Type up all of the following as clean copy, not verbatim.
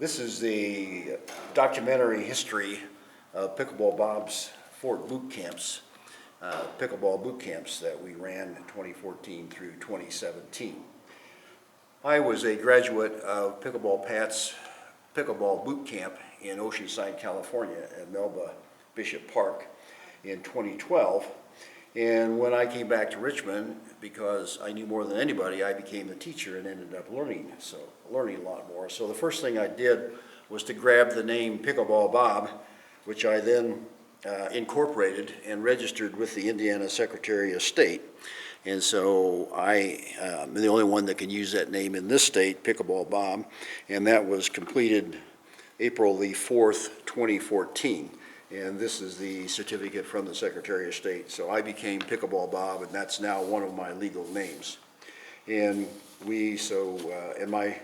This is the documentary history of Pickleball Bob's Fort boot camps, pickleball boot camps that we ran in 2014 through 2017. I was a graduate of Pickleball Pat's Pickleball Boot Camp in Oceanside, California at Melba Bishop Park in 2012. And when I came back to Richmond, because I knew more than anybody, I became a teacher and ended up learning a lot more. So the first thing I did was to grab the name Pickleball Bob, which I then incorporated and registered with the Indiana Secretary of State. And so I am the only one that can use that name in this state, Pickleball Bob, and that was completed April the 4th, 2014. And this is the certificate from the Secretary of State. So I became Pickleball Bob, and that's now one of my legal names. And and my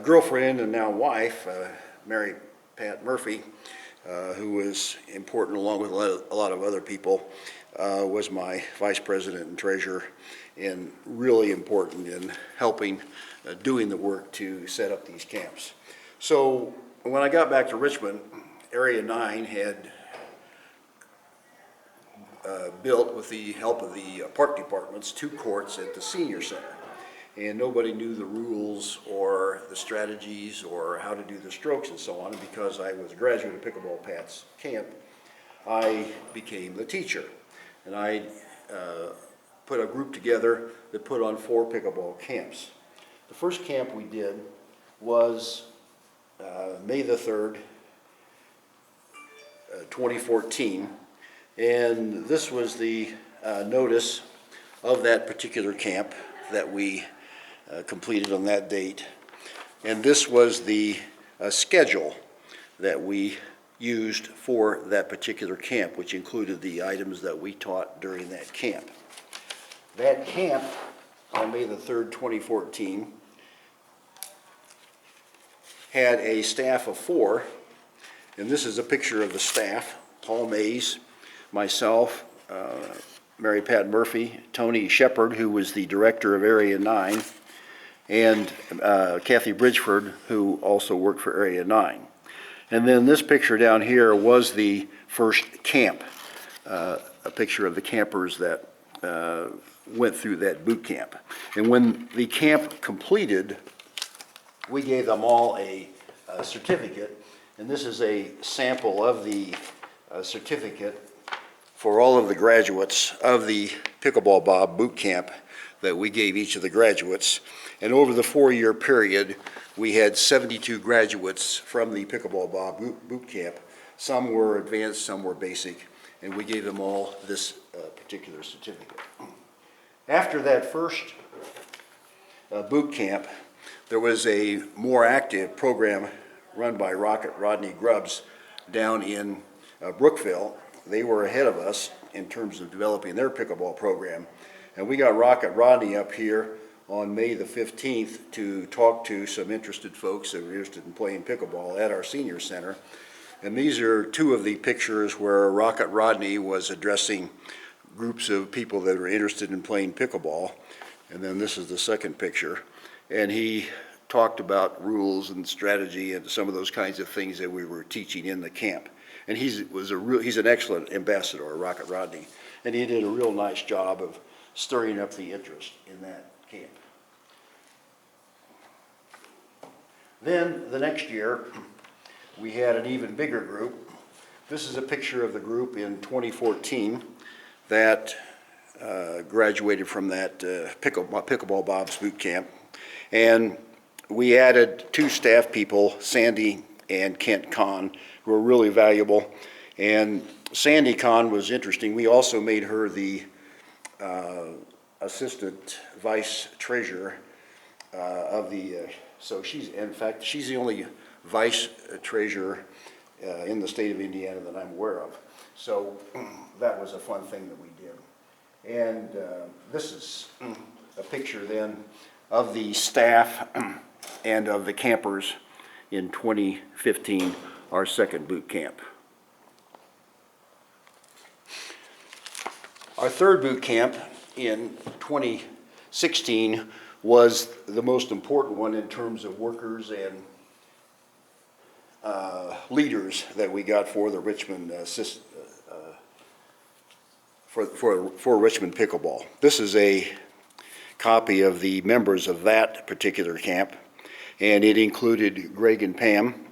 girlfriend and now wife, Mary Pat Murphy, who was important along with a lot of other people, was my vice president and treasurer, and really important in helping doing the work to set up these camps. So when I got back to Richmond, Area 9 had built, with the help of the park departments, 2 courts at the senior center. And nobody knew the rules or the strategies or how to do the strokes and so on. And because I was a graduate of Pickleball Pat's camp, I became the teacher. And I put a group together that put on 4 pickleball camps. The first camp we did was May the 3rd, 2014, and this was the notice of that particular camp that we completed on that date, and this was the schedule that we used for that particular camp, which included the items that we taught during that camp. That camp on May the 3rd, 2014 had a staff of 4. And this is a picture of the staff: Paul Mays, myself, Mary Pat Murphy, Tony Shepard, who was the director of Area 9, and Kathy Bridgeford, who also worked for Area 9. And then this picture down here was the first camp, a picture of the campers that went through that boot camp. And when the camp completed, we gave them all a certificate. And this is a sample of the certificate for all of the graduates of the Pickleball Bob boot camp that we gave each of the graduates. And over the 4-year period, we had 72 graduates from the Pickleball Bob boot camp. Some were advanced, some were basic, and we gave them all this particular certificate. After that first boot camp, there was a more active program run by Rocket Rodney Grubbs down in Brookville. They were ahead of us in terms of developing their pickleball program. And we got Rocket Rodney up here on May the 15th to talk to some interested folks that were interested in playing pickleball at our senior center. And these are 2 of the pictures where Rocket Rodney was addressing groups of people that were interested in playing pickleball. And then this is the second picture. And he talked about rules and strategy and some of those kinds of things that we were teaching in the camp. And he's an excellent ambassador, Rocket Rodney, and he did a real nice job of stirring up the interest in that camp. Then the next year, we had an even bigger group. This is a picture of the group in 2014 that graduated from that Pickleball Bob's boot camp. And we added 2 staff people, Sandy and Kent Kahn, who were really valuable. And Sandy Kahn was interesting. We also made her the assistant vice treasurer of the, so she's the only vice treasurer in the state of Indiana that I'm aware of. So that was a fun thing that we did. And this is a picture then of the staff and of the campers in 2015, our second boot camp. Our third boot camp in 2016 was the most important one in terms of workers and leaders that we got for the Richmond for Richmond Pickleball. This is a copy of the members of that particular camp, and it included Greg and Pam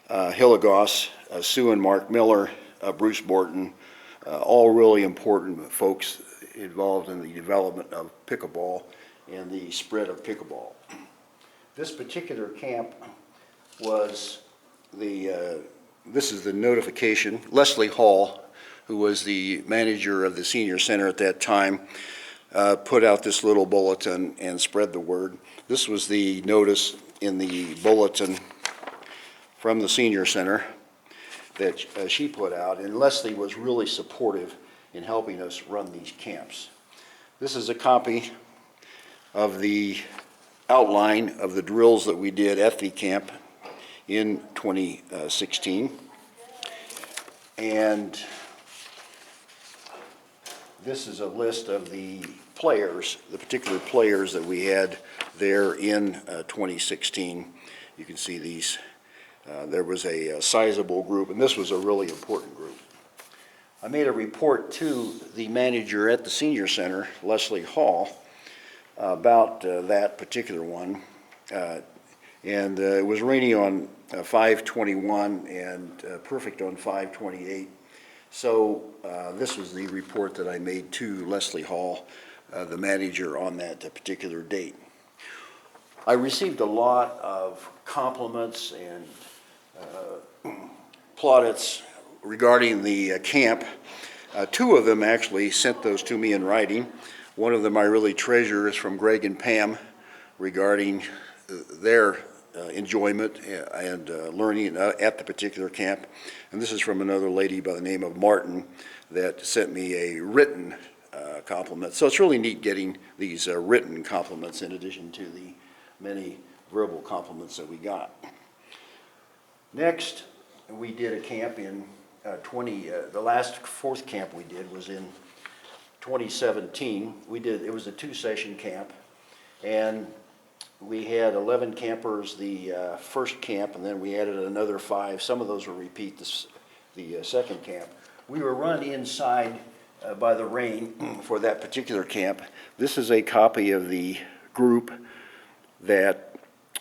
Hilligoss, Sue and Mark Miller, Bruce Borton, all really important folks involved in the development of pickleball and the spread of pickleball. This particular camp was this is the notification. Leslie Hall, who was the manager of the senior center at that time, put out this little bulletin and spread the word. This was the notice in the bulletin from the senior center that she put out, and Leslie was really supportive in helping us run these camps. This is a copy of the outline of the drills that we did at the camp in 2016. And this is a list of the players, the particular players that we had there in 2016. You can see these. There was a sizable group, and this was a really important group. I made a report to the manager at the senior center, Leslie Hall, about that particular one. And it was raining on 5/21 and perfect on 5/28. So this was the report that I made to Leslie Hall, the manager, on that particular date. I received a lot of compliments and plaudits regarding the camp. Two of them actually sent those to me in writing. One of them I really treasure is from Greg and Pam regarding their enjoyment and learning at the particular camp. And this is from another lady by the name of Martin that sent me a written compliment. So it's really neat getting these written compliments in addition to the many verbal compliments that we got. Next, we did a camp in the last fourth camp we did was in 2017. It was a 2-session camp, and we had 11 campers the first camp, and then we added another 5. Some of those were repeat the second camp. We were run inside by the rain for that particular camp. This is a copy of the group that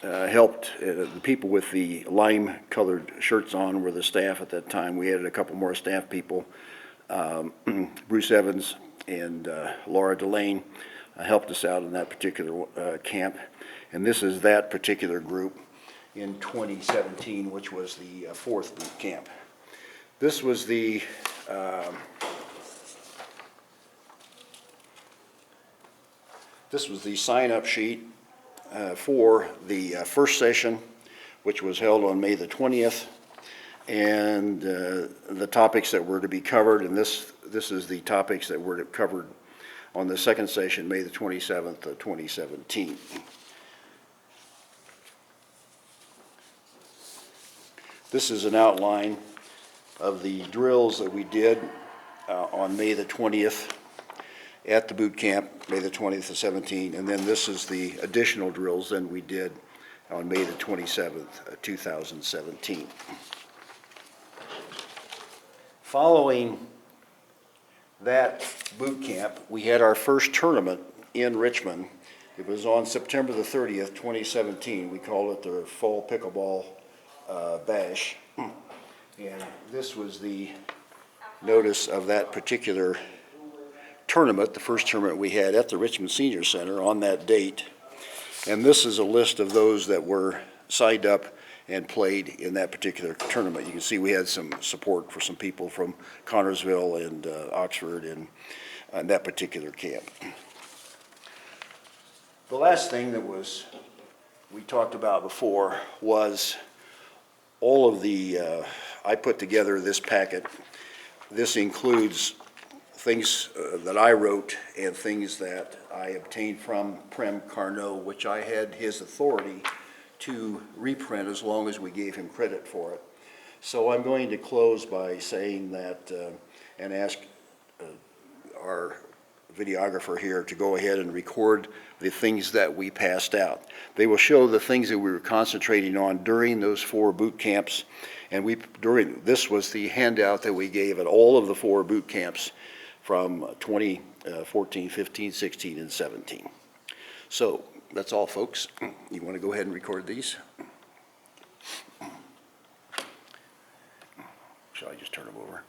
helped. The people with the lime-colored shirts on were the staff at that time. We added a couple more staff people. Bruce Evans and Laura Delaney helped us out in that particular camp. And this is that particular group in 2017, which was the fourth boot camp. This was the sign-up sheet for the first session, which was held on May the 20th, and the topics that were to be covered. And this is the topics that were covered on the second session, May the 27th of 2017. This is an outline of the drills that we did on May the 20th at the boot camp, May the 20th of 17, and then this is the additional drills that we did on May the 27th, 2017. Following that boot camp, we had our first tournament in Richmond. It was on September the 30th, 2017. We called it the Fall Pickleball Bash, and this was the notice of that particular tournament, the first tournament we had at the Richmond Senior Center on that date. And this is a list of those that were signed up and played in that particular tournament. You can see we had some support for some people from Connorsville and Oxford and that particular camp. The last thing that we talked about before was all of the, I put together this packet. This includes things that I wrote and things that I obtained from Prem Carnot, which I had his authority to reprint as long as we gave him credit for it. So I'm going to close by saying that and ask our videographer here to go ahead and record the things that we passed out. They will show the things that we were concentrating on during those 4 boot camps, and this was the handout that we gave at all of the 4 boot camps from 2014, 15, 16, and 17. So that's all, folks. You want to go ahead and record these? Shall I just turn them over?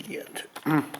The end.